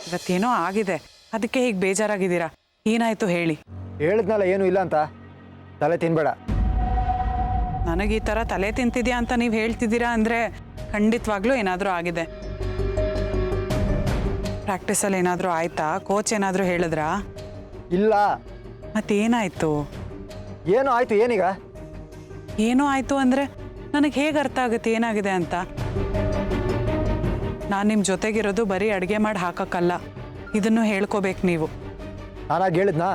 ಇವತ್ತೇನೋ ಆಗಿದೆ, ಅದಕ್ಕೆ ಹೀಗೆ ಬೇಜಾರಾಗಿದ್ದೀರಾ. ಏನಾಯ್ತು ಹೇಳಿ. ಹೇಳಿದ್ನಲ್ಲ ಏನೂ ಇಲ್ಲ ಅಂತ, ತಲೆ ತಿನ್ಬೇಡ. ನನಗೆ ಈ ಥರ ತಲೆ ತಿಂತಿದ್ಯಾ ಅಂತ ನೀವು ಹೇಳ್ತಿದ್ದೀರಾ ಅಂದರೆ ಖಂಡಿತವಾಗ್ಲೂ ಏನಾದರೂ ಆಗಿದೆ. ಪ್ರಾಕ್ಟೀಸಲ್ಲಿ ಏನಾದರೂ ಆಯ್ತಾ? ಕೋಚ್ ಏನಾದರೂ ಹೇಳಿದ್ರಾ? ಇಲ್ಲ. ಮತ್ತೇನಾಯಿತು? ಏನೋ ಆಯಿತು. ಏನೀಗ? ಏನೋ ಆಯಿತು ಅಂದರೆ ನನಗೆ ಹೇಗೆ ಅರ್ಥ ಆಗುತ್ತೆ ಏನಾಗಿದೆ ಅಂತ? ನಾನು ನಿಮ್ಮ ಜೊತೆಗಿರೋದು ಬರೀ ಅಡುಗೆ ಮಾಡಿ ಹಾಕೋಕ್ಕಲ್ಲ, ಇದನ್ನು ಹೇಳ್ಕೋಬೇಕು ನೀವು. ನಾನಾಗ ಹೇಳಿದ್ನಾ?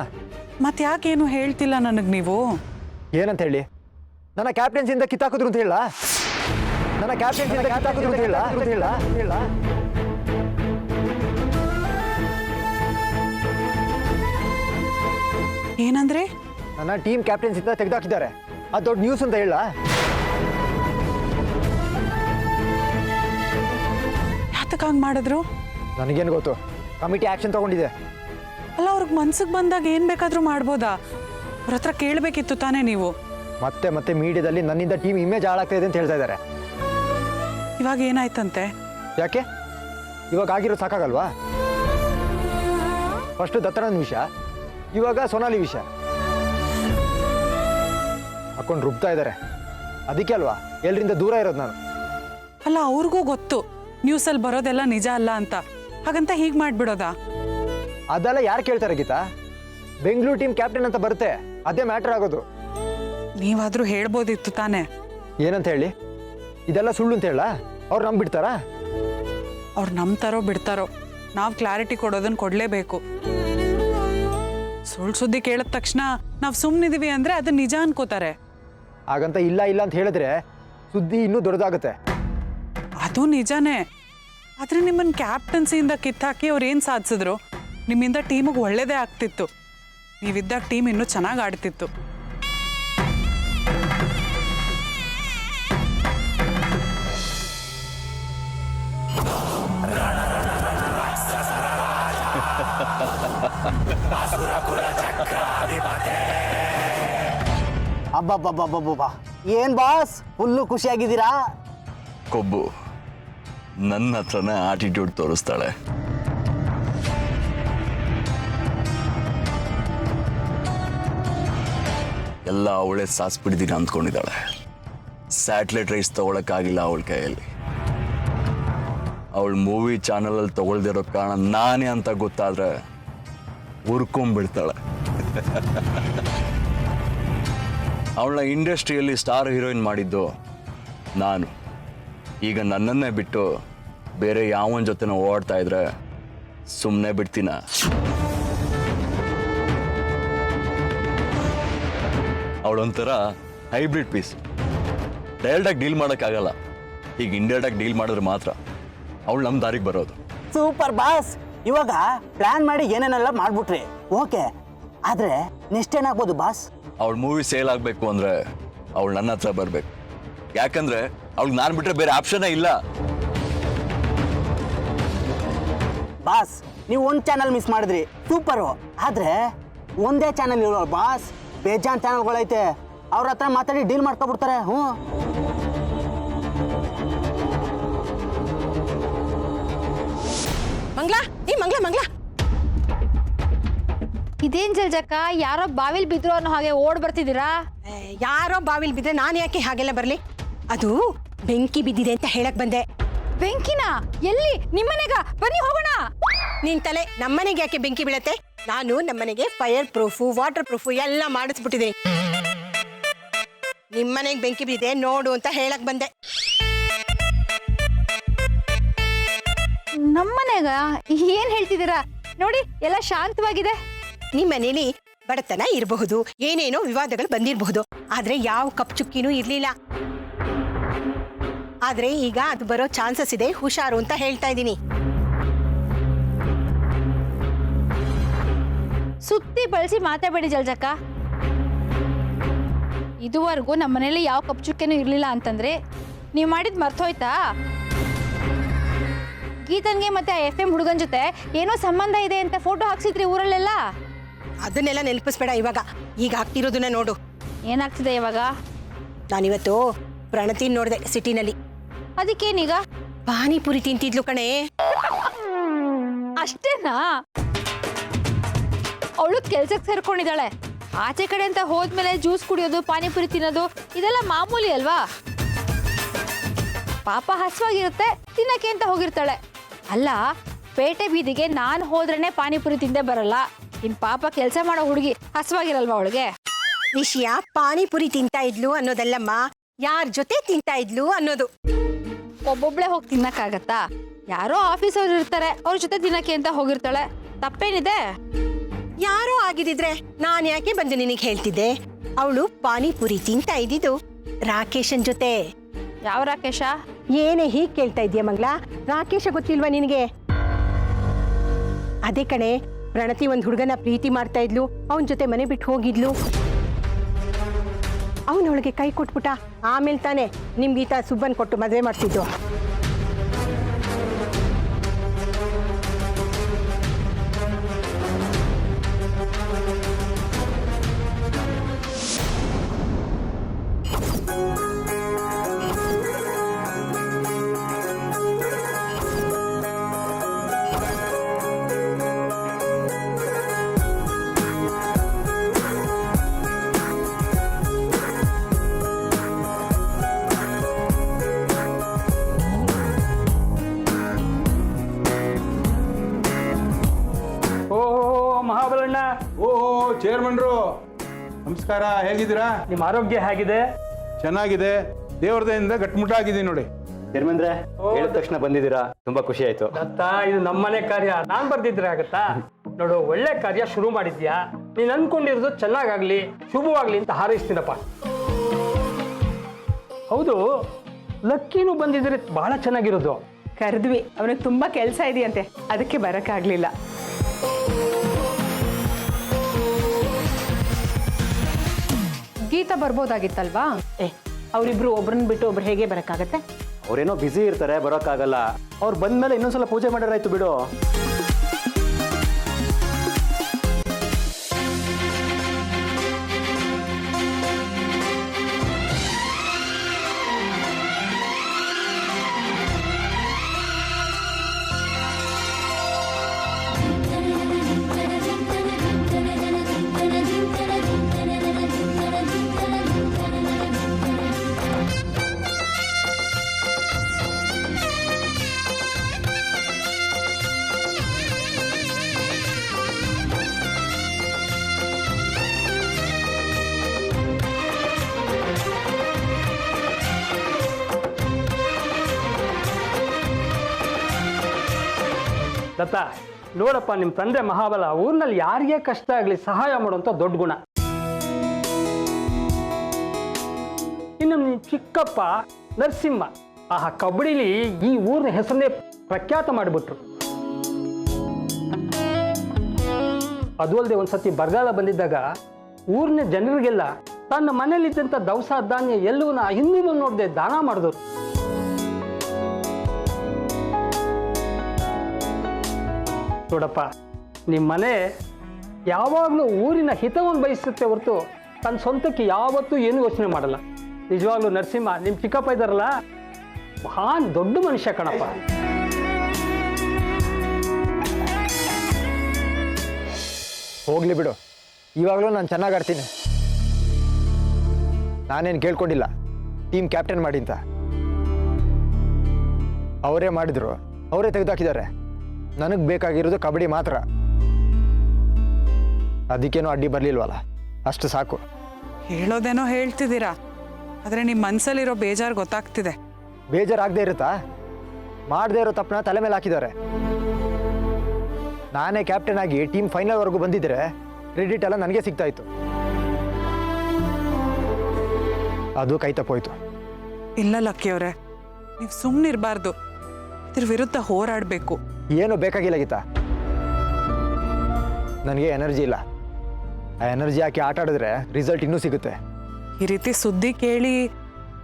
ಮತ್ತೆ ಯಾಕೇನು ಹೇಳ್ತಿಲ್ಲ ನನಗೆ ನೀವು? ಏನಂತ ಹೇಳಿ? ನನ್ನ ಕ್ಯಾಪ್ಟನ್ಸಿಯಿಂದ ಕಿತ್ತಾಕಿದ್ರು ಅಂತ ಹೇಳ? ನನ್ನ ಕ್ಯಾಪ್ಟನ್ಸಿಯಿಂದ ಕಿತ್ತಾಕಿದ್ರು ಅಂತ ಹೇಳ? ಏನಂದ್ರೆ? ನನ್ನ ಟೀಮ್ ಕ್ಯಾಪ್ಟನ್ಸಿಂದ ತೆಗೆದಾಕಿದ್ದಾರೆ. ಅದು ದೊಡ್ಡ ನ್ಯೂಸ್ ಅಂತ ಹೇಳ? ಯಾತಕ್ಕೆ ಹಂಗೆ ಮಾಡಿದ್ರು? ನನಗೇನು ಗೊತ್ತು. ಕಮಿಟಿ ಆ್ಯಕ್ಷನ್ ತಗೊಂಡಿದೆ. ಅಲ್ಲ, ಅವ್ರಿಗೆ ಮನ್ಸಿಗೆ ಬಂದಾಗ ಏನು ಬೇಕಾದರೂ ಮಾಡ್ಬೋದಾ? ಅವ್ರ ಹತ್ರ ಕೇಳಬೇಕಿತ್ತು ತಾನೇ ನೀವು. ಮತ್ತೆ ಮತ್ತೆ ಮೀಡಿಯಾದಲ್ಲಿ ನನ್ನಿಂದ ಟೀಮ್ ಇಮೇಜ್ ಹಾಳಾಗ್ತಾ ಇದೆ ಅಂತ ಹೇಳ್ತಾ ಇದ್ದಾರೆ. ಇವಾಗ ಏನಾಯ್ತಂತೆ? ಯಾಕೆ? ಇವಾಗ ಆಗಿರೋ ಸಾಕಾಗಲ್ವಾ? ಫಸ್ಟು ದತ್ತನಂದ್ ವಿಷಯ, ಇವಾಗ ಸೋನಾಲಿ ವಿಷಯ ಹಾಕೊಂಡು ರುಬ್ತಾ ಇದ್ದಾರೆ. ಅದಕ್ಕೆ ಅಲ್ವಾ ಎಲ್ಲರಿಂದ ದೂರ ಇರೋದು ನಾನು. ಅಲ್ಲ, ಅವ್ರಿಗೂ ಗೊತ್ತು ನ್ಯೂಸಲ್ಲಿ ಬರೋದೆಲ್ಲ ನಿಜ ಅಲ್ಲ ಅಂತ, ಹಾಗಂತ ಹೀಗೆ ಮಾಡಿಬಿಡೋದಾ? ಅದೆಲ್ಲ ಯಾರು ಕೇಳ್ತಾರೆ ಗೀತಾ? ಬೆಂಗಳೂರು ಟೀಮ್ ಕ್ಯಾಪ್ಟನ್ ಅಂತ ಬರುತ್ತೆ, ಅದೇ ಮ್ಯಾಟರ್ ಆಗೋದು. ನೀವಾದರೂ ಹೇಳ್ಬೋದಿತ್ತು ತಾನೇ. ಏನಂತ ಹೇಳಿ? ಇದೆಲ್ಲ ಸುಳ್ಳು ಅಂತ ಹೇಳ? ಅವ್ರು ನಂಬಿಡ್ತಾರಾ? ಅವ್ರು ನಂಬ್ತಾರೋ ಬಿಡ್ತಾರೋ, ನಾವು ಕ್ಲಾರಿಟಿ ಕೊಡೋದನ್ನು ಕೊಡಲೇಬೇಕು. ಸುಳ್ಳು ಸುದ್ದಿ ಕೇಳಿದ ತಕ್ಷಣ ನಾವು ಸುಮ್ಮನಿದ್ದೀವಿ ಅಂದರೆ ಅದು ನಿಜ ಅನ್ಕೋತಾರೆ. ಹಾಗಂತ ಇಲ್ಲ ಇಲ್ಲ ಅಂತ ಹೇಳಿದ್ರೆ ಸುದ್ದಿ ಇನ್ನೂ ದೊಡ್ಡದಾಗುತ್ತೆ. ಅದು ನಿಜಾನೇ. ಆದರೆ ನಿಮ್ಮನ್ನು ಕ್ಯಾಪ್ಟನ್ಸಿಯಿಂದ ಕಿತ್ತಾಕಿ ಅವ್ರು ಏನು ಸಾಧಿಸಿದ್ರು? ನಿಮ್ಮಿಂದ ಟೀಮಿಗೆ ಒಳ್ಳೇದೇ ಆಗ್ತಿತ್ತು. ನೀವಿದ್ದಾಗ ಟೀಮ್ ಇನ್ನೂ ಚೆನ್ನಾಗಿ ಆಡ್ತಿತ್ತು. ಅಬ್ಬಬ್ಬಬ್ಬಬ್ಬಬ್ಬ, ಏನ್ ಬಾಸ್ ಫುಲ್ಲು ಖುಷಿಯಾಗಿದ್ದೀರಾ? ಕೊಬ್ಬು ನನ್ನ ಹತ್ರನೇ ಆಟಿಟ್ಯೂಡ್ ತೋರಿಸ್ತಾಳೆ. ಎಲ್ಲ ಅವಳೇ ಸಾಸ್ಬಿಟ್ಟಿದ್ದೀನಿ ಅಂದ್ಕೊಂಡಿದ್ದಾಳೆ. ಸ್ಯಾಟಲೈಟ್ ರೈಟ್ಸ್ ತಗೊಳಕ್ಕಾಗಿಲ್ಲ ಅವಳ ಕೈಯಲ್ಲಿ. ಅವಳು ಮೂವಿ ಚಾನಲಲ್ಲಿ ತಗೊಳ್ದಿರೋ ಕಾರಣ ನಾನೇ ಅಂತ ಗೊತ್ತಾದ್ರೆ ಹುರ್ಕೊಂಡ್ಬಿಡ್ತಾಳೆ. ಅವಳನ್ನ ಇಂಡಸ್ಟ್ರಿಯಲ್ಲಿ ಸ್ಟಾರ್ ಹೀರೋಯಿನ್ ಮಾಡಿದ್ದು ನಾನು. ಈಗ ನನ್ನನ್ನೇ ಬಿಟ್ಟು ಬೇರೆ ಯಾವನ ಜೊತೆನೋ ಓಡ್ತಾ ಇದ್ರೆ ಸುಮ್ಮನೆ ಬಿಡ್ತೀನ? ಅವಳೊಂಥರ ಹೈಬ್ರಿಡ್ ಪೀಸ್. ಡೈರೆಕ್ಟಾಗಿ ಡೀಲ್ ಮಾಡೋಕ್ಕಾಗಲ್ಲ, ಈಗ ಇಂಡೈರೆಕ್ಟಾಗಿ ಡೀಲ್ ಮಾಡಿದ್ರೆ ಮಾತ್ರ ಅವಳು ನಮ್ಮ ದಾರಿಗೆ ಬರೋದು. ಸೂಪರ್ ಬಾಸ್, ಇವಾಗ ಪ್ಲಾನ್ ಮಾಡಿ ಏನೇನೆಲ್ಲ ಮಾಡ್ಬಿಟ್ರಿ, ಓಕೆ. ಆದ್ರೆ ನೆಕ್ಸ್ಟ್ ಏನಾಗ್ಬೋದು ಬಾಸ್? ಅವಳ ಮೂವಿ ಸೇಲ್ ಆಗಬೇಕು ಅಂದ್ರೆ ಅವಳು ನನ್ನ ಹತ್ರ ಬರಬೇಕು. ಯಾಕಂದ್ರೆ ಅವಳಿಗೆ ನಾನು ಬಿಟ್ಟರೆ ಬೇರೆ ಆಪ್ಷನ್ನೇ ಇಲ್ಲ. ಬಾಸ್, ನೀವು ಒಂದು ಚಾನಲ್ ಮಿಸ್ ಮಾಡಿದ್ರಿ, ಸೂಪರು. ಆದ್ರೆ ಒಂದೇ ಚಾನಲ್ ಇರೋ ಬಾಸ್, ಬೇಜಾನ್ ಚಾನಲ್ಗಳೈತೆ. ಅವ್ರ ಹತ್ರ ಮಾತಾಡಿ ಡೀಲ್ ಮಾಡ್ಕೊಬಿಡ್ತಾರೆ. ಮಂಗ್ಲಾ, ಮಂಗ್ಲಾ, ಇದೇನ್ ಜಲ್ಜಕ್ಕ, ಯಾರೋ ಬಾವಿಲ್ ಬಿದ್ರು ಅನ್ನೋ ಹಾಗೆ ಓಡ್ ಬರ್ತಿದ್ದೀರಾ? ಯಾರೋ ಬಾವಿಲ್ ಬಿದ್ರೆ ನಾನು ಯಾಕೆ ಹಾಗೆಲ್ಲ ಬರ್ಲಿ? ಅದು ಬೆಂಕಿ ಬಿದ್ದಿದೆ ಅಂತ ಹೇಳಕ್ ಬಂದೆ. ಬೆಂಕಿನ? ಎಲ್ಲಿ? ನಿಮ್ಮನೆಗ? ಬನ್ನಿ ಹೋಗೋಣ. ನಿನ್ ತಲೆ, ನಮ್ಮನೆಗೆ ಯಾಕೆ ಬೆಂಕಿ ಬೀಳತ್ತೆ? ನಾನು ನಮ್ಮನೆಗೆ ಫೈರ್ ಪ್ರೂಫು, ವಾಟರ್ ಪ್ರೂಫು ಎಲ್ಲ ಮಾಡಿಸ್ಬಿಟ್ಟಿದ್ದೀನಿ. ನಿಮ್ಮನೆಗೆ ಬೆಂಕಿ ಬಿದ್ದಿದೆ ನೋಡು ಅಂತ ಹೇಳಕ್ ಬಂದೆ. ನಮ್ಮನೆಗ? ಏನ್ ಹೇಳ್ತಿದ್ದೀರಾ? ನೋಡಿ, ಎಲ್ಲ ಶಾಂತವಾಗಿದೆ. ನಿಮ್ಮನೇಲಿ ಬಡತನ ಇರಬಹುದು, ಏನೇನೋ ವಿವಾದಗಳು ಬಂದಿರಬಹುದು, ಆದ್ರೆ ಯಾವ ಕಪ್ ಚುಕ್ಕಿನೂ ಇರ್ಲಿಲ್ಲ. ಆದ್ರೆ ಈಗ ಅದು ಬರೋ ಚಾನ್ಸಸ್ ಇದೆ, ಹುಷಾರು ಅಂತ ಹೇಳ್ತಾ ಇದ್ದೀನಿ. ಸುತ್ತಿ ಬಳಸಿ ಮಾತಾಡಬೇಡಿ ಜಲ್ಜಕ್ಕ. ಇದುವರೆಗೂ ನಮ್ಮ ಮನೇಲಿ ಯಾವ ಕಪ್ ಚುಕ್ಕೆನೂ ಇರ್ಲಿಲ್ಲ ಅಂತಂದ್ರೆ ನೀವು ಮಾಡಿದ್ ಮರ್ತೋಯ್ತಾ? ಗೀತನ್ಗೆ ಮತ್ತೆ FM ಹುಡುಗನ್ ಜೊತೆ ಏನೋ ಸಂಬಂಧ ಇದೆ ಅಂತ ಫೋಟೋ ಹಾಕ್ಸಿದ್ರಿ ಊರಲ್ಲೆಲ್ಲ. ಅದನ್ನೆಲ್ಲ ನೆನಪಿಸ್ಬೇಡ ಇವಾಗ, ಈಗ ಆಗ್ತಿರೋದನ್ನ ನೋಡು. ಏನಾಗ್ತಿದೆ ಇವಾಗ? ನಾನಿವತ್ತು ಪ್ರಣತಿ ನೋಡಿದೆ ಸಿಟಿನಲ್ಲಿ. ಅದಕ್ಕೇನೀಗ? ಪಾನಿಪುರಿ ತಿಂತಿದ್ಲು ಕಣೆ. ಅಷ್ಟೇನಾ? ಅವಳು ಕೆಲ್ಸಕ್ಕೆ ಸೇರ್ಕೊಂಡಿದ್ದಾಳೆ. ಆಚೆ ಕಡೆ ಅಂತ ಹೋದ್ಮೇಲೆ ಜ್ಯೂಸ್ ಕುಡಿಯೋದು, ಪಾನಿಪುರಿ ತಿನ್ನೋದು ಇದೆಲ್ಲ ಮಾಮೂಲಿ ಅಲ್ವಾ? ಪಾಪ ಹಸುವಾಗಿರುತ್ತೆ, ತಿನ್ನಕ್ಕೆ ಅಂತ ಹೋಗಿರ್ತಾಳೆ. ಅಲ್ಲ, ಪೇಟೆ ಬೀದಿಗೆ ನಾನು ಹೋದ್ರೇನೆ ಪಾನಿಪುರಿ ತಿಂದೇ ಬರಲ್ಲ. ಇನ್ ಪಾಪ ಕೆಲಸ ಮಾಡೋ ಹುಡುಗಿ ಹಸುವಾಗಿರಲ್ವಾ ಅವಳಿಗೆ? ವಿಷಯ ಪಾನಿಪುರಿ ತಿಂತಾ ಇದ್ಲು ಅನ್ನೋದಲ್ಲಮ್ಮ, ಯಾರ ಜೊತೆ ತಿಂತಾ ಇದ್ಲು ಅನ್ನೋದು. ಒಬ್ಬೊಬ್ಳೆ ಹೋಗಿ ತಿನ್ನಕ್ಕಾಗತ್ತಾ? ಯಾರೋ ಆಫೀಸ್ ಅವ್ರು ಇರ್ತಾರೆ, ಅವ್ರ ಜೊತೆ ತಿನ್ನಕ್ಕೆ ಅಂತ ಹೋಗಿರ್ತಾಳೆ. ತಪ್ಪೇನಿದೆ? ಯಾರೋ ಆಗಿದ್ರೆ ನಾನು ಯಾಕೆ ಬಂದು ನಿನಗೆ ಹೇಳ್ತಿದ್ದೆ? ಅವಳು ಪಾನಿಪುರಿ ತಿಂತಾ ಇದ್ದಿದ್ದು ರಾಕೇಶನ್ ಜೊತೆ. ಯಾವ ರಾಕೇಶ? ಏನೇ ಹೀಗೆ ಕೇಳ್ತಾ ಇದೀಯ ಮಗ್ಲ? ರಾಕೇಶ ಗೊತ್ತಿಲ್ವಾ ನಿನಗೆ? ಅದೇ ಕಣೆ, ಪ್ರಣತಿ ಒಂದು ಹುಡುಗನ ಪ್ರೀತಿ ಮಾಡ್ತಾ ಇದ್ಲು, ಅವನ ಜೊತೆ ಮನೆ ಬಿಟ್ಟು ಹೋಗಿದ್ಲು. ಅವನೊಳಗೆ ಕೈ ಕೊಟ್ಬಿಟ್ಟ. ಆಮೇಲೆ ತಾನೆ ನಿಮ್ಗೀತ ಸುಬ್ಬನ್ ಕೊಟ್ಟು ಮದುವೆ ಮಾಡ್ತಿದ್ದು. ಮಹಾಬಲಣ್ಣ. ಓಹೋ ಚೇರ್ಮನ್ರು, ನಮಸ್ಕಾರ. ಹೇಗಿದ್ದೀರಾ? ನಿಮ್ಮ ಆರೋಗ್ಯ ಹೇಗಿದೆ? ಚೆನ್ನಾಗಿದೆ, ದೇವ್ರ ದಯೆಯಿಂದ ಗಟ್ಮುಟ್ಟಾಗಿದ್ದೀನಿ ನೋಡಿ. ಚೇರ್ಮನ್ರೆ, ಹೇಳಿದ ತಕ್ಷಣ ಬಂದಿದ್ದೀರಾ, ತುಂಬಾ ಖುಷಿ ಆಯ್ತು. ದತ್ತ, ಇದು ನಮ್ಮನೆ ಕಾರ್ಯ, ನಾನ್ ಬರ್ದಿದ್ರೆ ಆಗತ್ತಾ? ನೋಡು, ಒಳ್ಳೆ ಕಾರ್ಯ ಶುರು ಮಾಡಿದ್ಯಾ. ನೀನ್ ಅನ್ಕೊಂಡಿರೋದು ಚೆನ್ನಾಗಾಗ್ಲಿ, ಶುಭವಾಗ್ಲಿ ಅಂತ ಹಾರೈಸ್ತೀನಪ್ಪ. ಹೌದು, ಲಕ್ಕಿನೂ ಬಂದಿದ್ರೆ ಬಹಳ ಚೆನ್ನಾಗಿರೋದು. ಕರೆದ್ವಿ, ಅವನಿಗೆ ತುಂಬ ಕೆಲಸ ಇದೆಯಂತೆ, ಅದಕ್ಕೆ ಬರೋಕ್ಕಾಗಲಿಲ್ಲ. ಗೀತಾ ಬರ್ಬೋದಾಗಿತ್ತಲ್ವಾ? ಅವರಿಬ್ರು ಒಬ್ರನ್ನ ಬಿಟ್ಟು ಒಬ್ರು ಹೇಗೆ ಬರಕ್ಕಾಗತ್ತೆ? ಅವ್ರೇನೋ ಬ್ಯುಸಿ ಇರ್ತಾರೆ, ಬರೋಕ್ಕಾಗಲ್ಲ. ಅವ್ರು ಬಂದ್ಮೇಲೆ ಇನ್ನೊಂದ್ಸಲ ಪೂಜೆ ಮಾಡಿರಾಯ್ತು ಬಿಡು. ದತ್ತ, ನೋಡಪ್ಪ, ನಿಮ್ಮ ತಂದೆ ಮಹಾಬಲ ಊರಿನಲ್ಲಿ ಯಾರಿಗೇ ಕಷ್ಟ ಆಗಲಿ ಸಹಾಯ ಮಾಡುವಂಥ ದೊಡ್ಡ ಗುಣ. ಇನ್ನು ನಿಮ್ಮ ಚಿಕ್ಕಪ್ಪ ನರಸಿಂಹ, ಆಹಾ, ಕಬಡ್ಡಿಲಿ ಈ ಊರಿನ ಹೆಸರನ್ನೇ ಪ್ರಖ್ಯಾತ ಮಾಡಿಬಿಟ್ರು. ಅದು ಅಲ್ಲದೆ ಒಂದ್ಸತಿ ಬರಗಾಲ ಬಂದಿದ್ದಾಗ ಊರಿನ ಜನರಿಗೆಲ್ಲ ತನ್ನ ಮನೇಲಿದ್ದಂಥ ದವಸ ಧಾನ್ಯ ಎಲ್ಲವನ್ನ ಹಿಂದೂ ನೋಡದೆ ದಾನ ಮಾಡಿದ್ರು. ನೋಡಪ್ಪ, ನಿಮ್ಮ ಮನೆ ಯಾವಾಗಲೂ ಊರಿನ ಹಿತವನ್ನು ಬಯಸುತ್ತೆ ಹೊರತು ತನ್ನ ಸ್ವಂತಕ್ಕೆ ಯಾವತ್ತೂ ಏನು ಯೋಚನೆ ಮಾಡಲ್ಲ. ನಿಜವಾಗ್ಲೂ ನರಸಿಂಹ, ನಿಮ್ಮ ಚಿಕ್ಕಪ್ಪ ಇದ್ದಾರಲ್ಲ, ಮಹಾನ್ ದೊಡ್ಡ ಮನುಷ್ಯ ಕಣಪ್ಪ. ಹೋಗ್ಲಿ ಬಿಡು, ಇವಾಗಲೂ ನಾನು ಚೆನ್ನಾಗಿ ಆಡ್ತೀನಿ. ನಾನೇನು ಕೇಳ್ಕೊಂಡಿಲ್ಲ ಟೀಮ್ ಕ್ಯಾಪ್ಟನ್ ಮಾಡಿ ಅಂತ. ಅವರೇ ಮಾಡಿದ್ರು, ಅವರೇ ತೆಗೆದುಹಾಕಿದ್ದಾರೆ. ನನಗೆ ಬೇಕಾಗಿರೋದು ಕಬಡ್ಡಿ ಮಾತ್ರ. ಅದಕ್ಕೇನೋ ಅಡ್ಡಿ ಬರಲಿಲ್ವಲ್ಲ, ಅಷ್ಟು ಸಾಕು. ಹೇಳೋದೇನೋ ಹೇಳ್ತಿದ್ದೀರಾ, ಆದರೆ ನಿಮ್ಮ ಮನಸ್ಸಲ್ಲಿರೋ ಬೇಜಾರು ಗೊತ್ತಾಗ್ತಿದೆ. ಬೇಜಾರಾಗದೇ ಇರುತ್ತಾ? ಮಾಡದೇ ಇರೋ ತಪ್ಪನ್ನ ತಲೆ ಮೇಲೆ ಹಾಕಿದ್ದಾರೆ. ನಾನೇ ಕ್ಯಾಪ್ಟನ್ ಆಗಿ ಟೀಮ್ ಫೈನಲ್ವರೆಗೂ ಬಂದಿದ್ದರೆ ಕ್ರೆಡಿಟ್ ಎಲ್ಲ ನನಗೆ ಸಿಗ್ತಾ ಇತ್ತು. ಅದು ಕೈ ತಪ್ಪೋಯ್ತು. ಇಲ್ಲ ಲಕ್ಕಿಯವರೇ, ನೀವು ಸುಮ್ಮನಿರಬಾರ್ದು, ಇದ್ರ ವಿರುದ್ಧ ಹೋರಾಡಬೇಕು. ಏನು ಬೇಕಾಗಿಲ್ಲ ಗೀತಾ, ನನಗೆ ಎನರ್ಜಿ ಇಲ್ಲ. ಆ ಎನರ್ಜಿ ಹಾಕಿ ಆಟ ಆಡಿದ್ರೆ ರಿಸಲ್ಟ್ ಇನ್ನೂ ಸಿಗುತ್ತೆ. ಈ ರೀತಿ ಸುದ್ದಿ ಕೇಳಿ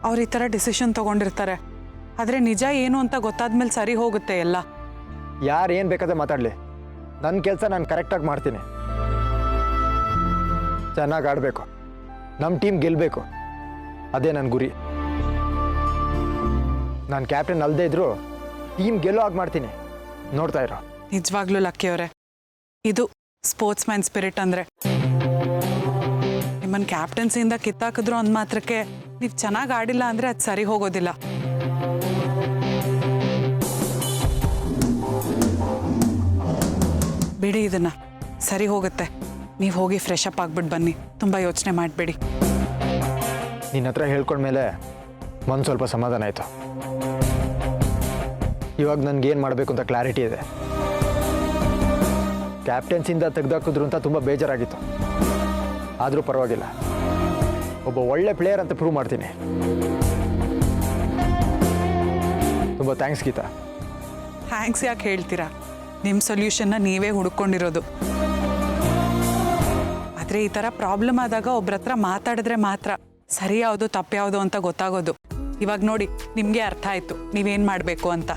ಅವ್ರು ಈ ಥರ ಡಿಸಿಷನ್ ತಗೊಂಡಿರ್ತಾರೆ. ಆದರೆ ನಿಜ ಏನು ಅಂತ ಗೊತ್ತಾದ್ಮೇಲೆ ಸರಿ ಹೋಗುತ್ತೆ ಎಲ್ಲ. ಯಾರು ಏನು ಬೇಕಾದ್ರೆ ಮಾತಾಡಲಿ, ನನ್ನ ಕೆಲಸ ನಾನು ಕರೆಕ್ಟಾಗಿ ಮಾಡ್ತೀನಿ. ಚೆನ್ನಾಗಿ ಆಡಬೇಕು, ನಮ್ಮ ಟೀಮ್ ಗೆಲ್ಲಬೇಕು, ಅದೇ ನನ್ನ ಗುರಿ. ನಾನು ಕ್ಯಾಪ್ಟನ್ ಅಲ್ಲದೆ ಇದ್ದರೂ ಟೀಮ್ ಗೆಲ್ಲೋ ಹಾಗೆ ಮಾಡ್ತೀನಿ. ನೋಡ್ತಾ ಇರೋ. ನಿಜವಾಗ್ಲೂ ಲಕ್ಕಿ ಅವರೇ, ಇದು ಸ್ಪೋರ್ಟ್ಸ್ ಮ್ಯಾನ್ ಸ್ಪಿರಿಟ್ ಅಂದರೆ. ನಿಮ್ಮನ್ನು ಕ್ಯಾಪ್ಟನ್ಸಿಯಿಂದ ಕಿತ್ತಾಕಿದ್ರು ಅಂದ ಮಾತ್ರಕ್ಕೆ ನೀವು ಚೆನ್ನಾಗಿ ಆಡಿಲ್ಲ ಅಂದರೆ ಅದು ಸರಿ ಹೋಗೋದಿಲ್ಲ. ಬಿಡಿ ಇದನ್ನು, ಸರಿ ಹೋಗುತ್ತೆ. ನೀವು ಹೋಗಿ ಫ್ರೆಶ್ ಅಪ್ ಆಗಿಬಿಟ್ಟು ಬನ್ನಿ, ತುಂಬ ಯೋಚನೆ ಮಾಡಬೇಡಿ. ನಿನ್ನ ಹತ್ರ ಹೇಳ್ಕೊಂಡ್ಮೇಲೆ ಒಂದು ಸ್ವಲ್ಪ ಸಮಾಧಾನ ಆಯಿತು. ಇವಾಗ ನನಗೇನು ಮಾಡಬೇಕು ಅಂತ ಕ್ಲಾರಿಟಿ ಇದೆ. ಕ್ಯಾಪ್ಟನ್ಸಿಂದ ತೆಗೆದಾಕಿದ್ರು ಅಂತ ತುಂಬ ಬೇಜಾರಾಗಿತ್ತು. ಆದರೂ ಪರವಾಗಿಲ್ಲ, ಒಬ್ಬ ಒಳ್ಳೆ ಪ್ಲೇಯರ್ ಅಂತ ಪ್ರೂವ್ ಮಾಡ್ತೀನಿ. ತುಂಬ ಥ್ಯಾಂಕ್ಸ್ ಗೀತಾ. ಥ್ಯಾಂಕ್ಸ್ ಯಾಕೆ ಹೇಳ್ತೀರಾ? ನಿಮ್ಮ ಸೊಲ್ಯೂಷನ್ನ ನೀವೇ ಹುಡ್ಕೊಂಡಿರೋದು. ಆದರೆ ಈ ಥರ ಪ್ರಾಬ್ಲಮ್ ಆದಾಗ ಒಬ್ರ ಹತ್ರ ಮಾತಾಡಿದ್ರೆ ಮಾತ್ರ ಸರಿ ಯಾವುದು ತಪ್ಪು ಯಾವುದು ಅಂತ ಗೊತ್ತಾಗೋದು. ಇವಾಗ ನೋಡಿ, ನಿಮಗೆ ಅರ್ಥ ಆಯಿತು ನೀವೇನು ಮಾಡಬೇಕು ಅಂತ.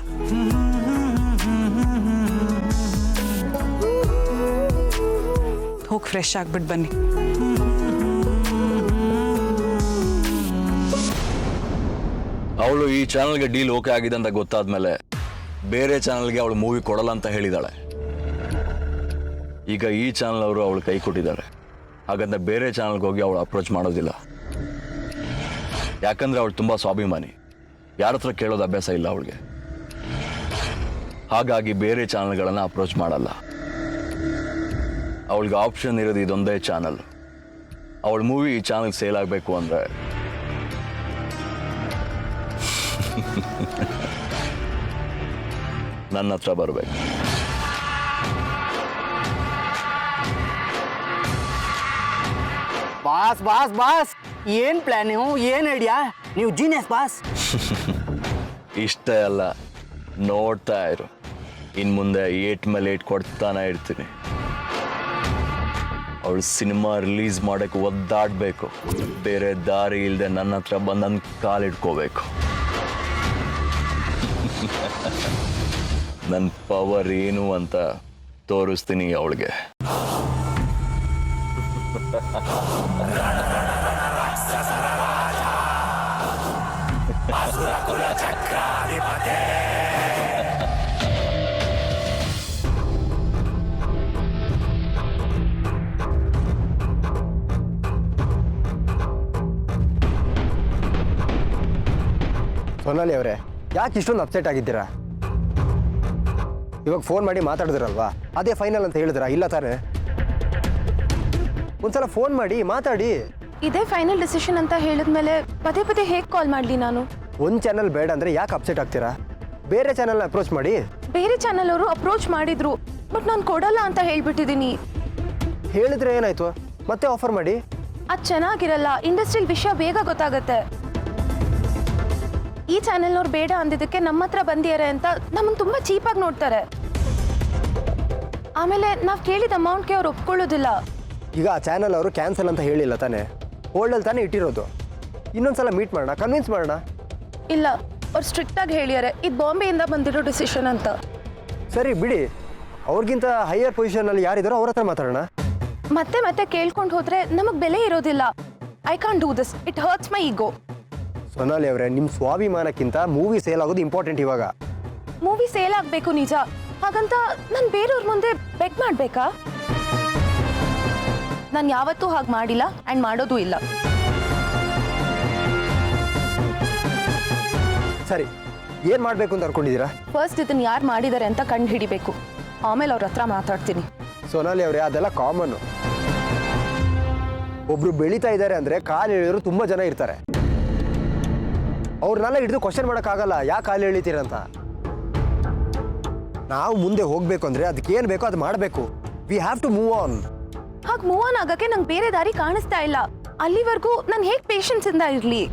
ಹೋಗಿ ಫ್ರೆಶ್ ಆಗಿಬಿಟ್ಟು ಬನ್ನಿ. ಅವಳು ಈ ಚಾನಲ್ಗೆ ಡೀಲ್ ಓಕೆ ಆಗಿದೆ ಅಂತ ಗೊತ್ತಾದ್ಮೇಲೆ ಬೇರೆ ಚಾನಲ್ಗೆ ಅವಳು ಮೂವಿ ಕೊಡಲ್ಲ ಅಂತ ಹೇಳಿದಾಳೆ. ಈಗ ಈ ಚಾನಲ್ ಅವರು ಅವಳು ಕೈ ಕೊಟ್ಟಿದ್ದಾರೆ. ಹಾಗಂತ ಬೇರೆ ಚಾನಲ್ಗೆ ಹೋಗಿ ಅವಳು ಅಪ್ರೋಚ್ ಮಾಡೋದಿಲ್ಲ. ಯಾಕಂದ್ರೆ ಅವಳು ತುಂಬ ಸ್ವಾಭಿಮಾನಿ, ಯಾರ ಹತ್ರ ಕೇಳೋದು ಅಭ್ಯಾಸ ಇಲ್ಲ ಅವಳಿಗೆ. ಹಾಗಾಗಿ ಬೇರೆ ಚಾನಲ್ಗಳನ್ನು ಅಪ್ರೋಚ್ ಮಾಡಲ್ಲ. ಅವಳಿಗೆ ಆಪ್ಷನ್ ಇರೋದು ಇದೊಂದೇ ಚಾನಲ್. ಅವಳ ಮೂವಿ ಈ ಚಾನಲ್ಗೆ ಸೇಲ್ ಆಗಬೇಕು ಅಂದರೆ ನನ್ನ ಹತ್ರ ಬರಬೇಕು. ಬಾಸ್ ಬಾಸ್ ಬಾಸ್, ಏನ್ ಪ್ಲಾನ್ ನೀವು, ಏನ್ ಐಡಿಯಾ? ನೀವು ಜೀನಿಯಸ್ ಬಾಸ್. ಇಷ್ಟೇ ಅಲ್ಲ, ನೋಡ್ತಾ ಇರು, ಇನ್ನು ಮುಂದೆ 8 ಮೇಲೆ 8 ಕೊಡ್ತಾನೆ ಇರ್ತೀನಿ. ಅವಳು ಸಿನಿಮಾ ರಿಲೀಸ್ ಮಾಡೋಕ್ಕೆ ಒದ್ದಾಡಬೇಕು. ಬೇರೆ ದಾರಿ ಇಲ್ಲದೆ ನನ್ನ ಹತ್ರ ಬಂದು ನನ್ನ ಕಾಲಿಡ್ಕೋಬೇಕು. ನನ್ನ ಪವರ್ ಏನು ಅಂತ ತೋರಿಸ್ತೀನಿ ಅವಳಿಗೆ. ಸೊನಾಲಿ ಅವರೇ, ಯಾಕೆ ಇಷ್ಟೊಂದು ಅಪ್ಸೆಟ್ ಆಗಿದ್ದೀರಾ? ಇವಾಗ ಫೋನ್ ಮಾಡಿ ಮಾತಾಡಿದ್ರಲ್ವಾ, ಅದೇ ಫೈನಲ್ ಅಂತ ಹೇಳಿದ್ರಾ? ಇಲ್ಲ ತಾನೇ? ಒಂದ್ಸಲ ಫೋನ್ ಮಾಡಿ ಮಾತಾಡಿ. ಇದೇ ಫೈನಲ್ ಡಿಸಿಷನ್ ಅಂತ ಹೇಳಿದ್ಮೇಲೆ ಪದೇ ಪದೇ ಹೇಗೆ ಕಾಲ್ ಮಾಡಲಿ ನಾನು? ಒಂದು ಚಾನಲ್ ಬೇಡ ಅಂದರೆ ಯಾಕೆ ಅಪ್ಸೆಟ್ ಆಗ್ತೀರಾ? ಬೇರೆ ಚಾನಲ್ನ ಅಪ್ರೋಚ್ ಮಾಡಿ. ಬೇರೆ ಚಾನಲ್ ಅವರು ಅಪ್ರೋಚ್ ಮಾಡಿದ್ರು, ಬಟ್ ನಾನು ಕೊಡಲ್ಲ ಅಂತ ಹೇಳ್ಬಿಟ್ಟಿದ್ದೀನಿ. ಹೇಳಿದ್ರೆ ಏನಾಯ್ತು? ಮತ್ತೆ ಆಫರ್ ಮಾಡಿ. ಅದು ಚೆನ್ನಾಗಿರಲ್ಲ, ಇಂಡಸ್ಟ್ರಿಯಲ್ ವಿಷಯ ಬೇಗ ಗೊತ್ತಾಗತ್ತೆ. ಈ ಚಾನೆಲ್ನವ್ರು ಬೇಡ ಅಂದಿದ್ದಕ್ಕೆ ನಮ್ಮ ಹತ್ರ ಬಂದಿದ್ದಾರೆ ಅಂತ ನಮ್ಮನ್ನು ತುಂಬ ಚೀಪಾಗಿ ನೋಡ್ತಾರೆ. ಆಮೇಲೆ ನಾವು ಕೇಳಿದ ಅಮೌಂಟ್ಗೆ ಅವ್ರು ಒಪ್ಕೊಳ್ಳೋದಿಲ್ಲ. ಈಗ ಆ ಚಾನಲ್ ಅವರು ಕ್ಯಾನ್ಸಲ್ ಅಂತ ಹೇಳಿಲ್ಲ ತಾನೇ, ಹೋಲ್ಡಲ್ಲಿ ತಾನೇ ಇಟ್ಟಿರೋದು. ಇನ್ನೊಂದ್ಸಲ ಮೀಟ್ ಮಾಡೋಣ, ಕನ್ವಿನ್ಸ್ ಮಾಡೋಣ. ಇಲ್ಲ, ಅವ್ರು ಸ್ಟ್ರಿಕ್ಟಾಗಿ ಹೇಳಿದ್ದಾರೆ, ಇದು ಬಾಂಬೆಯಿಂದ ಬಂದಿರೋ ಡಿಸಿಷನ್ ಅಂತ. ಸರಿ ಬಿಡಿ, ಅವ್ರಿಗಿಂತ ಹೈಯರ್ ಪೊಸಿಷನಲ್ಲಿ ಯಾರಿದ್ದಾರೋ ಅವ್ರ ಹತ್ರ ಮಾತಾಡೋಣ. ಮತ್ತೆ ಮತ್ತೆ ಕೇಳ್ಕೊಂಡು ಹೋದ್ರೆ ನಮಗೆ ಬೆಲೆ ಇರೋದಿಲ್ಲ. I can't do this, it hurts my ego. Sonali ಅವರೇ, ನಿಮ್ಮ ಸ್ವಾಭಿಮಾನಕ್ಕಿಂತ ಮೂವಿ ಸೇಲ್ ಆಗೋದು ಇಂಪಾರ್ಟೆಂಟ್. ಇವಾಗ ಮೂವಿ ಸೇಲ್ ಆಗಬೇಕು ನಿಜ, ಹಾಗಂತ ನಾನು ಬೇರೆಯವ್ರ ಮುಂದೆ ಬೆಗ್ ಮಾಡಬೇಕಾ? ನಾನು ಯಾವತ್ತೂ ಹಾಗೆ ಮಾಡಿಲ್ಲ ಆ್ಯಂಡ್ ಮಾಡೋದು ಇಲ್ಲ. ಸರಿ, ಏನು ಮಾಡಬೇಕು ಅಂತ ಅನ್ಕೊಂಡಿದ್ದೀರಾ? ಫಸ್ಟ್ ಇದನ್ನು ಯಾರು ಮಾಡಿದ್ದಾರೆ ಅಂತ ಕಂಡು ಹಿಡಿಬೇಕು, ಆಮೇಲೆ ಅವ್ರ ಹತ್ರ ಮಾತಾಡ್ತೀನಿ. ಸೊನಾಲಿ ಅವರೇ, ಅದೆಲ್ಲ ಕಾಮನ್ನು. ಒಬ್ರು ಬೆಳೀತಾ ಇದ್ದಾರೆ ಅಂದರೆ ಕಾಲು ಎಳೆಯೋರು ತುಂಬ ಜನ ಇರ್ತಾರೆ. ಅವ್ರನ್ನೆಲ್ಲ ಹಿಡಿದು ಕ್ವಶನ್ ಮಾಡೋಕ್ಕಾಗಲ್ಲ, ಯಾಕೆ ಕಾಲು ಎಳಿತೀರಂತ. ನಾವು ಮುಂದೆ ಹೋಗಬೇಕು ಅಂದರೆ ಅದಕ್ಕೆ ಏನು ಬೇಕೋ ಅದು ಮಾಡಬೇಕು. We have to move on. ಹಾಗೆ ಮೂವ್ ಆನ್ ಆಗೋಕ್ಕೆ ನಂಗೆ ಬೇರೆ ದಾರಿ ಕಾಣಿಸ್ತಾ ಇಲ್ಲ. ಅಲ್ಲಿವರೆಗೂ ನಾನು ಹೇಗೆ ಪೇಷನ್ಸಿಂದ ಇರಲಿ?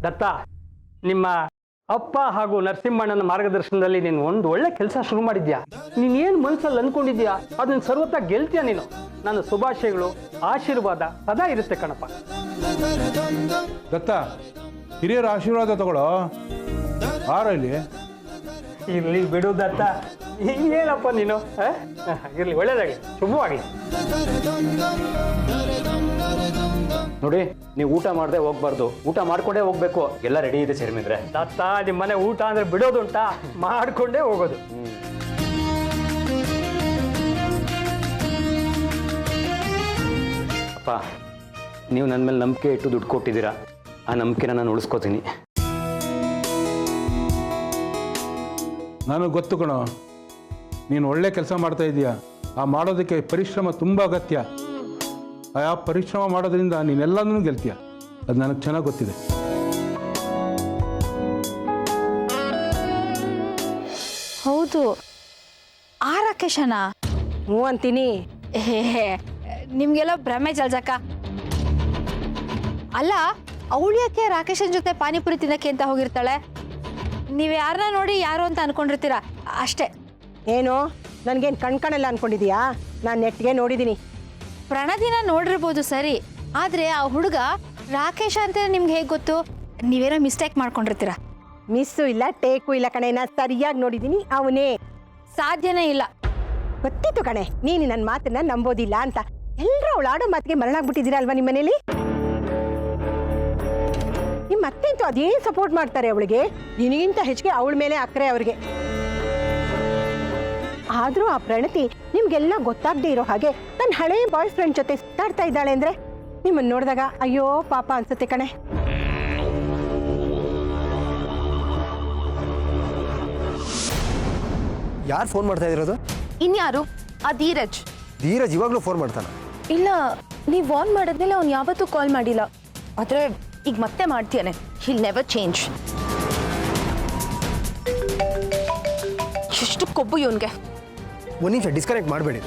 ದತ್ತ, ನಿಮ್ಮ ಅಪ್ಪ ಹಾಗೂ ನರಸಿಂಹಣ್ಣನ ಮಾರ್ಗದರ್ಶನದಲ್ಲಿ ನೀನು ಒಂದು ಒಳ್ಳೆ ಕೆಲಸ ಶುರು ಮಾಡಿದ್ಯಾ. ನೀನೇನು ಮನಸ್ಸಲ್ಲಿ ಅಂದ್ಕೊಂಡಿದ್ಯಾ ಅದನ್ನ ಸರ್ವತ ಗೆಲ್ತೀಯ ನೀನು. ನನ್ನ ಶುಭಾಶಯಗಳು, ಆಶೀರ್ವಾದ ಸದಾ ಇರುತ್ತೆ ಕಣಪ್ಪ. ದತ್ತ, ಹಿರಿಯರ ಆಶೀರ್ವಾದ ತಗೊಳ್ಳೋ. ಆರ ಇಲ್ಲಿ ಇರ್ಲಿ ಬಿಡು ದತ್ತ, ಏನಪ್ಪ ನೀನು? ಇರ್ಲಿ, ಒಳ್ಳೇದಾಗಲಿ, ಶುಭವಾಗಲಿ. ನೋಡಿ, ನೀವು ಊಟ ಮಾಡದೆ ಹೋಗ್ಬಾರ್ದು, ಊಟ ಮಾಡ್ಕೊಂಡೇ ಹೋಗ್ಬೇಕು. ಎಲ್ಲ ರೆಡಿ ಇದೆ ಶರ್ಮಿಂದ್ರೆ. ದತ್ತ, ನಿಮ್ಮ ಮನೆ ಊಟ ಅಂದ್ರೆ ಬಿಡೋದುಂಟಾ? ಮಾಡ್ಕೊಂಡೇ ಹೋಗೋದು. ಅಪ್ಪ, ನೀವು ನನ್ನ ಮೇಲೆ ನಂಬಿಕೆ ಇಟ್ಟು ದುಡ್ಡು ಕೊಟ್ಟಿದ್ದೀರಾ, ಆ ನಂಬಿಕೆನ ನಾನು ಉಳಿಸ್ಕೋತೀನಿ. ನನಗೆ ಗೊತ್ತು ಕಣೋ, ನೀನು ಒಳ್ಳೆ ಕೆಲಸ ಮಾಡ್ತಾ ಇದೀಯ. ಆ ಮಾಡೋದಕ್ಕೆ ಪರಿಶ್ರಮ ತುಂಬ ಅಗತ್ಯ. ಆ ಪರಿಶ್ರಮ ಮಾಡೋದ್ರಿಂದ ನೀನೆಲ್ಲನೂ ಗೆಲ್ತೀಯ. ಅದು ನನಗೆ ಚೆನ್ನಾಗಿ ಗೊತ್ತಿದೆ. ಹೌದು, ಆ ರಾಕೇಶನ? ಹ್ಞೂ ಅಂತೀನಿ. ನಿಮ್ಗೆಲ್ಲ ಭ್ರಮೆ ಜಲ್ಜಕ್ಕ. ಅಲ್ಲ, ಅವಳು ಯಾಕೆ ರಾಕೇಶನ್ ಜೊತೆ ಪಾನಿಪುರಿ ತಿನ್ನಕ್ಕೆ ಅಂತ ಹೋಗಿರ್ತಾಳೆ? ನೀವು ಯಾರನ್ನ ನೋಡಿ ಯಾರು ಅಂತ ಅನ್ಕೊಂಡಿರ್ತೀರಾ ಅಷ್ಟೇ. ಏನು, ನನಗೇನು ಕಣ್ಕಣಲ್ಲ ಅನ್ಕೊಂಡಿದೀಯಾ? ನಾನು ನೆಟ್ಗೆ ನೋಡಿದ್ದೀನಿ. ಪ್ರಣದಿನ ನೋಡಿರ್ಬೋದು ಸರಿ, ಆದರೆ ಆ ಹುಡುಗ ರಾಕೇಶ ಅಂತ ನಿಮ್ಗೆ ಹೇಗೆ ಗೊತ್ತು? ನೀವೇನೋ ಮಿಸ್ಟೇಕ್ ಮಾಡ್ಕೊಂಡಿರ್ತೀರಾ. ಮಿಸ್ಸು ಇಲ್ಲ, ಟೇಕು ಇಲ್ಲ ಕಣೆ, ನಾನು ಸರಿಯಾಗಿ ನೋಡಿದ್ದೀನಿ. ಅವನೇ. ಸಾಧ್ಯನೇ ಇಲ್ಲ. ಗೊತ್ತಿತ್ತು ಕಣೆ, ನೀನು ನನ್ನ ಮಾತನ್ನ ನಂಬೋದಿಲ್ಲ ಅಂತ. ಎಲ್ಲರೂ ಅವಳು ಆಡೋ ಮಾತಿಗೆ ಮರಳಾಗ್ಬಿಟ್ಟಿದ್ದೀರಾ ಅಲ್ವಾ ನಿಮ್ಮ ಮನೇಲಿ? ನಿಮ್ಮ ಅತ್ತೆಂತೂ ಅದೇನು ಸಪೋರ್ಟ್ ಮಾಡ್ತಾರೆ ಅವಳಿಗೆ. ನಿನಗಿಂತ ಹೆಚ್ಚಿಗೆ ಅವಳ ಮೇಲೆ ಅಕ್ರೆ ಅವ್ರಿಗೆ. ಆದರೂ ಆ ಪ್ರಣತಿ ನಿಮ್ಗೆಲ್ಲ ಗೊತ್ತಾಗದೇ ಇರೋ ಹಾಗೆ ನನ್ನ ಹಳೆ ಬಾಯ್ ಫ್ರೆಂಡ್ ಜೊತೆ ಸುತ್ತಾಡ್ತಾ ಇದ್ದಾಳೆ ಅಂದರೆ ನಿಮ್ಮನ್ನು ನೋಡಿದಾಗ ಅಯ್ಯೋ ಪಾಪ ಅನ್ಸುತ್ತೆ ಕಣೆ. ಯಾರು ಫೋನ್ ಮಾಡ್ತಾ ಇರೋದು? ಇನ್ಯಾರು? ಆ ಧೀರಜ್. ಧೀರಜ್ ಇವಾಗಲೂ ಫೋನ್ ಮಾಡ್ತಾನ? ಇಲ್ಲ, ನೀವು ವಾರ್ನ್ ಮಾಡಿದ್ಮೇಲೆ ಅವ್ನು ಯಾವತ್ತೂ ಕಾಲ್ ಮಾಡಿಲ್ಲ. ಆದರೆ ಈಗ ಮತ್ತೆ ಮಾಡ್ತೀಯಾನೆ. Hill never change. ಎಷ್ಟು ಕೊಬ್ಬು ಇವನ್ಗೆ. ಒಂದು ನಿಮಿಷ ಡಿಸ್ಕನೆಕ್ಟ್ ಮಾಡಬೇಡಿ.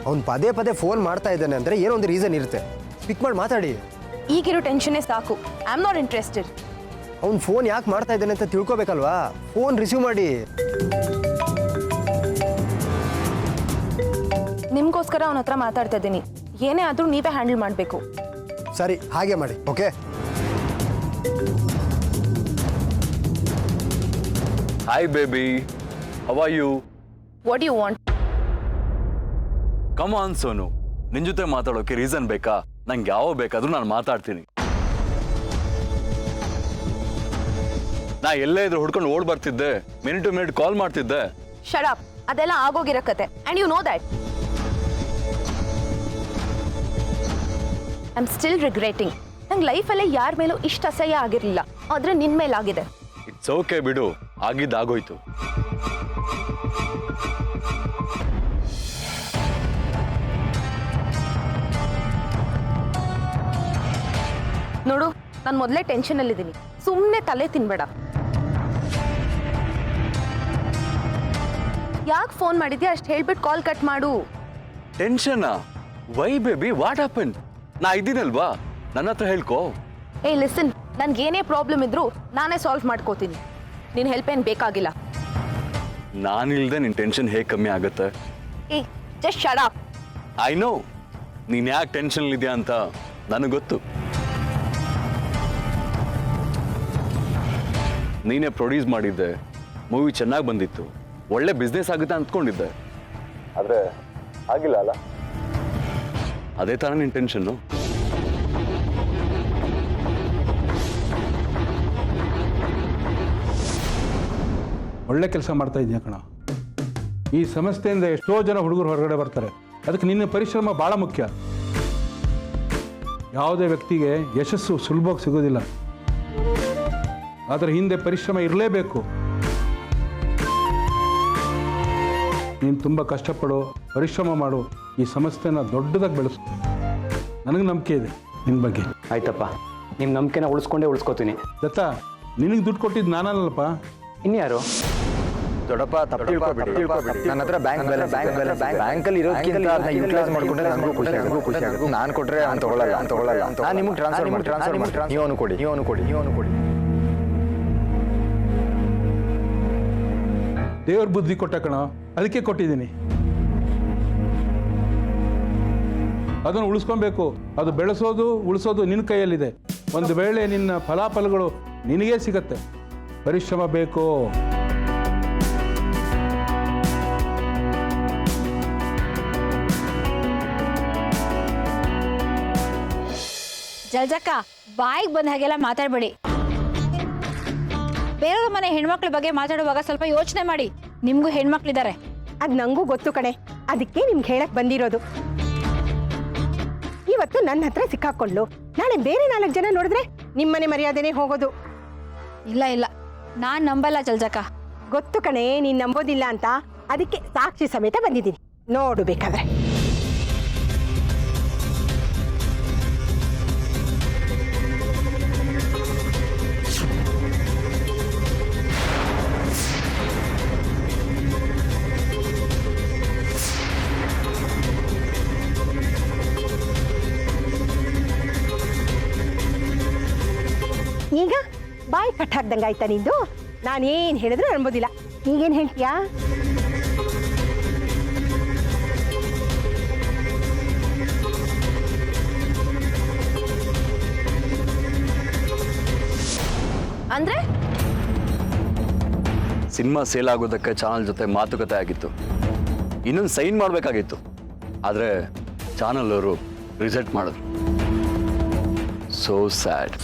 ಅವ್ನು ಪದೇ ಪದೇ ಫೋನ್ ಮಾಡ್ತಾ ಇದ್ದಾನೆ ಅಂದರೆ ಏನೋ ಒಂದು ರೀಸನ್ ಇರುತ್ತೆ. ಪಿಕ್ ಮಾಡಿ ಮಾತಾಡಿ. ಈಗಿರೋ ಟೆನ್ಷನ್ನೇ ಸಾಕು. I am not interested. ಅವ್ನು ಫೋನ್ ಯಾಕೆ ಮಾಡ್ತಾ ಇದ್ದಾನೆ ಅಂತ ತಿಳ್ಕೊಬೇಕಲ್ವಾ? ಫೋನ್ ರಿಸೀವ್ ಮಾಡಿ. ನಿಮಗೋಸ್ಕರ ಅವನ ಹತ್ರ ಮಾತಾಡ್ತಾ ಇದ್ದೀನಿ. ಏನೇ ಆದರೂ ನೀವೇ ಹ್ಯಾಂಡಲ್ ಮಾಡಬೇಕು. ಸರಿ, ಹಾಗೆ ಮಾಡಿ. Okay. Hi baby, how are you? What you want? Come on Sonu, ನಿನ್ ಜೊತೆ ಮಾತಾಡೋಕೆ ರೀಸನ್ ಬೇಕಾ? ನಂಗೆ ಯಾವ ಬೇಕಾದ್ರೂ ನಾನು ಮಾತಾಡ್ತೀನಿ. ನಾ ಎಲ್ಲೇ ಇದ್ರು ಹುಡ್ಕೊಂಡು ಓಡ್ ಬರ್ತಿದ್ದೆ, ಮಿನಿಟ್ ಟು ಮಿನಿಟ್ ಕಾಲ್ ಮಾಡ್ತಿದ್ದೆ. Shut up. ಅದೆಲ್ಲ ಆಗೋಗಿರೋ ಕತೆ. And you know that. I am still regretting. ನಂಗೆ ಲೈಫಲ್ಲೇ ಯಾರ ಮೇಲೂ ಇಷ್ಟು ಅಸಹ್ಯ ಆಗಿರಲಿಲ್ಲ, ಆದರೆ ನಿನ್ನ ಮೇಲಾಗಿದೆ. ಇಟ್ಸ್ ಓಕೆ ಬಿಡು, ಆಗಿದ್ದಾಗೋಯ್ತು. ನೋಡು, ನಾನು ಮೊದಲೇ ಟೆನ್ಷನಲ್ಲಿದ್ದೀನಿ. ಸುಮ್ಮನೆ ತಲೆ ತಿನ್ಬೇಡ. ಯಾಕೆ ಫೋನ್ ಮಾಡಿದ್ಯಾ ಅಷ್ಟು ಹೇಳ್ಬಿಟ್ಟು ಕಾಲ್ ಕಟ್ ಮಾಡು. ಟೆನ್ಷನಾ? Why baby, what happen? ನಾ ಇದ್ದೀನಲ್ವಾ, ನನ್ನ ಹತ್ರ ಹೇಳ್ಕೋ. ಏ ಲಿಸನ್, ನನ್ಗೇನೇ ಪ್ರಾಬ್ಲಮ್ ಇದ್ರೂ ನಾನೇ ಸಾಲ್ವ್ ಮಾಡ್ಕೋತೀನಿ. ನಿನ್ನ ಹೆಲ್ಪ್ ಏನು ಬೇಕಾಗಿಲ್ಲ. ನಾನಿಲ್ದೆ ನಿನ್ ಟೆನ್ಷನ್ ಹೇಗೆ ಕಮ್ಮಿ ಆಗುತ್ತೆ? ಏ just shut up. I know ನೀನ್ ಯಾಕೆ ಟೆನ್ಷನ್ ಇದೆಯಾ ಅಂತ ನನಗೆ ಗೊತ್ತು. ನೀನೇ ಪ್ರೊಡ್ಯೂಸ್ ಮಾಡಿದ್ದೆ, ಮೂವಿ ಚೆನ್ನಾಗಿ ಬಂದಿತ್ತು, ಒಳ್ಳೆ ಬಿಸ್ನೆಸ್ ಆಗುತ್ತೆ ಅಂದ್ಕೊಂಡಿದ್ದೆ. ಆದರೆ ಆಗಿಲ್ಲ ಅಲ್ಲ? ಅದೇ ಥರ ನಿನ್ನ ಟೆನ್ಷನ್ನು. ಒಳ್ಳೆ ಕೆಲಸ ಮಾಡ್ತಾ ಇದೆಯಾ ಕಣ. ಈ ಸಂಸ್ಥೆಯಿಂದ ಎಷ್ಟೋ ಜನ ಹುಡುಗರು ಹೊರಗಡೆ ಬರ್ತಾರೆ. ಅದಕ್ಕೆ ನಿನ್ನ ಪರಿಶ್ರಮ ಭಾಳ ಮುಖ್ಯ. ಯಾವುದೇ ವ್ಯಕ್ತಿಗೆ ಯಶಸ್ಸು ಸುಲಭವಾಗಿ ಸಿಗೋದಿಲ್ಲ. ಅದರ ಹಿಂದೆ ಪರಿಶ್ರಮ ಇರಲೇಬೇಕು. ನೀನು ತುಂಬ ಕಷ್ಟಪಡು, ಪರಿಶ್ರಮ ಮಾಡು, ಈ ಸಂಸ್ಥೆನ ದೊಡ್ಡದಾಗಿ ಬೆಳೆಸು. ನನಗೆ ನಂಬಿಕೆ ಇದೆ ನಿನ್ನ ಬಗ್ಗೆ. ಆಯ್ತಪ್ಪ, ನಿಮ್ಮ ನಂಬಿಕೆನ ಉಳಿಸ್ಕೋತೀನಿ. ದತ್ತ, ನಿನಗೆ ದುಡ್ಡು ಕೊಟ್ಟಿದ್ದು ನಾನಲ್ಲಪ್ಪ, ಇನ್ಯಾರು? ದೊಡ್ಡಪ್ಪ, ತಪ್ಪು ತಿಳ್ಕೊಬೇಡಿ. ನನ್ನ ಹತ್ರ ಬ್ಯಾಂಕಲ್ಲಿ ಇರೋದಕ್ಕಿಂತ ಅದನ್ನ ಯುಟಿಲೈಸ್ ಮಾಡ್ಕೊಂಡ್ರೆ ನನಗೂ ಖುಷಿ ಆಗುತ್ತೆ. ನಾನು ಕೊಟ್ಟರೆ ಅವ್ನು ತಗೊಳ್ಳಲ್ಲ. ನಾನು ನಿಮಗೆ ಟ್ರಾನ್ಸ್ಫರ್ ಮಾಡಿ. ನೀವು ಕೊಡಿ. ದೇವ್ರ ಬುದ್ಧಿ ಕೊಟ್ಟ ಕಣ, ಅದಕ್ಕೆ ಕೊಟ್ಟಿದ್ದೀನಿ. ಅದನ್ನು ಉಳಿಸ್ಕೊಬೇಕು. ಅದು ಬೆಳೆಸೋದು ಉಳಿಸೋದು ನಿನ್ನ ಕೈಯಲ್ಲಿದೆ. ಒಂದು ವೇಳೆ ನಿನ್ನ ಫಲಾಫಲಗಳು ನಿನಗೇ ಸಿಗತ್ತೆ. ಪರಿಶ್ರಮ ಬೇಕು. ಜಲ್ಜಕ್ಕ, ಬಾಯಿಗೆ ಬಂದ ಹಾಗೆಲ್ಲ ಮಾತಾಡಬೇಡಿ. ಬೇರೆಯವ್ರ ಮನೆ ಹೆಣ್ಮಕ್ಳ ಬಗ್ಗೆ ಮಾತಾಡುವಾಗ ಸ್ವಲ್ಪ ಯೋಚನೆ ಮಾಡಿ. ನಿಮ್ಗೂ ಹೆಣ್ಮಕ್ಳಿದ್ದಾರೆ. ಅದ್ ನಂಗೂ ಗೊತ್ತು ಕಣೆ, ಅದಕ್ಕೆ ನಿಮ್ಗೆ ಹೇಳಕ್ ಬಂದಿರೋದು. ಇವತ್ತು ನನ್ನ ಹತ್ರ ಸಿಕ್ಕಾಕೊಂಡು ನಾಳೆ ಬೇರೆ 4 ಜನ ನೋಡಿದ್ರೆ ನಿಮ್ಮನೆ ಮರ್ಯಾದೆನೇ ಹೋಗೋದು. ಇಲ್ಲ ಇಲ್ಲ, ನಾನ್ ನಂಬಲ್ಲ ಜಲ್ಜಕ್ಕ. ಗೊತ್ತು ಕಣೆ, ನೀನ್ ನಂಬೋದಿಲ್ಲ ಅಂತ. ಅದಕ್ಕೆ ಸಾಕ್ಷಿ ಸಮೇತ ಬಂದಿದ್ದೀನಿ, ನೋಡು ಬೇಕಾದ್ರೆ. ಈಗ ಬಾಯಿ ಕಟ್ ಹಾಕ್ದಂಗೆ ಆಯ್ತಾ ನಿಂದು? ನಾನೇನು ಹೇಳಿದ್ರು ಅನ್ಬೋದಿಲ್ಲ. ಈಗೇನು ಹೇಳ್ತೀಯಾ? ಅಂದ್ರೆ ಸಿನಿಮಾ ಸೇಲ್ ಆಗೋದಕ್ಕೆ ಚಾನಲ್ ಜೊತೆ ಮಾತುಕತೆ ಆಗಿತ್ತು. ಇನ್ನೊಂದು ಸೈನ್ ಮಾಡಬೇಕಾಗಿತ್ತು. ಆದರೆ ಚಾನಲ್ ಅವರು ರಿಜೆಕ್ಟ್ ಮಾಡಿದ್ರು. So sad.